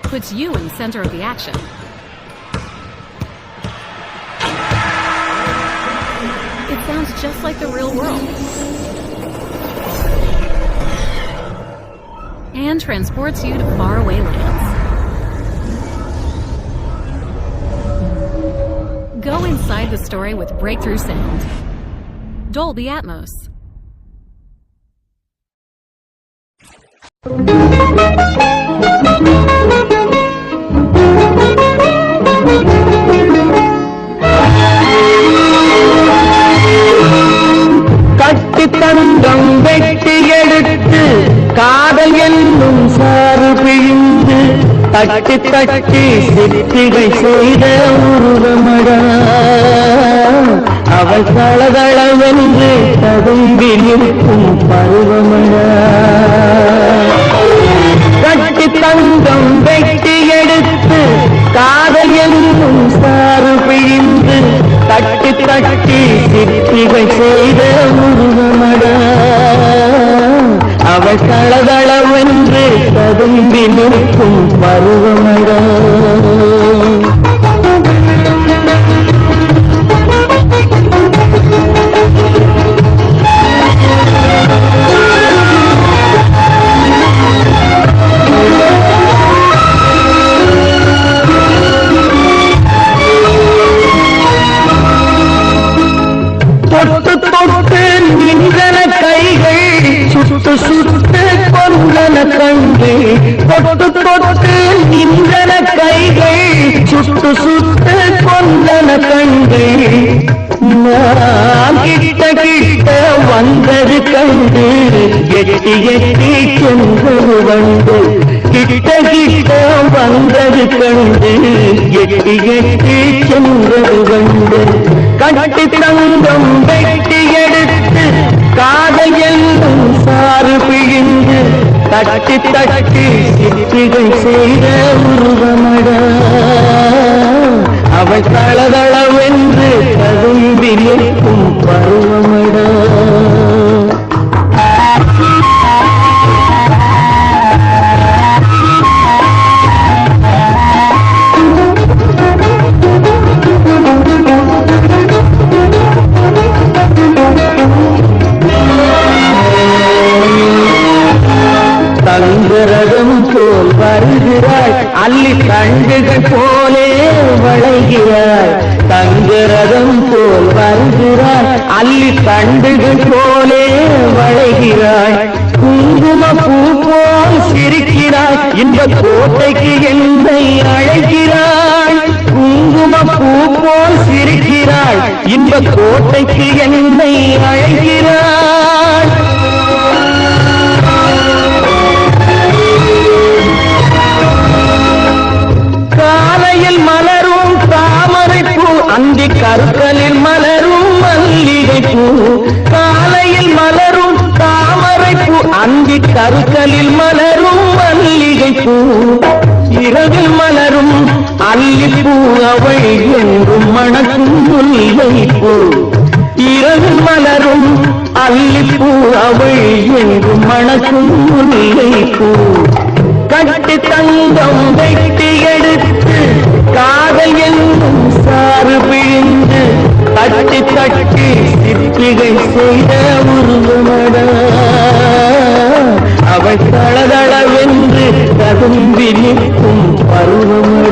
puts you in the center of the action. It sounds just like the real world. And transports you to faraway lands. Go inside the story with Breakthrough Sound. Dolby Atmos. கட்டி தந்தம் வெட்டி எடுத்து காதல் என்னும் சாறு பிழிந்து தட்டி தட்டி சித்திகை செய்த உருவமடா அவள் தளதளவென்று ததும்பி நிற்கும் பருவமடா கட்டி தந்தம் வெட்டி எடுத்து காதல் என்னும் சாறு பிழிந்து தட்டி தட்டி சித்திகை செய்த உருவமடா அவள் தளதளவென்று ததும்பி நிற்கும் பருவமடா தொட்டு தொட்டு நின்றன கைகள் சுட்டு சுட்டு கொன்றன கண்கள் தொட்டு தொட்டு நின்றன கைகள் சுட்டு சுட்டு கொன்றன கண்கள் நான் கிட்ட கிட்ட வந்தது கண்டு எட்டி எட்டி சென்றது வந்து கிட்ட கிட்ட வந்தது கண்டு எட்டி எட்டி சென்றது வந்து கட்டி தங்கம் வெட்டி எடுத்து காதல் என்னும் சாறு பிழிந்து தட்டி தட்டி சித்திகை செய்த உருவமடா அவள் தளதளவென்று ததும்பி நிற்கும் பருவமடா தங்கரதம் போல் வருகிறாள் அள்ளி கண்டுகள் போலே வளைகிறாள் தங்கரதம் போல் வருகிறாள் அள்ளி கண்டுகள் போலே வளைகிறாள் குங்கும பூ போல் சிரிக்கிறாள் இந்த கோட்டைக்கு என்னை அழைக்கிறாள் குங்கும பூ போல் சிரிக்கிறாள் இந்த கோட்டைக்கு என்னை அழைக்கிறாள் காலையில் மலரும் தாமரை பூ அந்தி கருக்கலில் மலரும் மல்லிகை பூ காலையில் மலரும் தாமரை பூ அந்தி கருக்கலில் மலரும் மல்லிகை பூ இரவில் மலரும் அல்லிப்பூ அவள் என்றும் மணக்கும் முல்லை பூ இரவில் மலரும் அல்லிப்பூ அவள் என்றும் மணக்கும் முல்லை பூ கட்டி தங்கம் வெட்டி எடுத்து காதல் என்னும் சாறு பிழிந்து தட்டி தட்டி சித்திகை செய்த உருவமடா அவள் தளதளவென்று ததும்பி நிற்கும் பருவமடா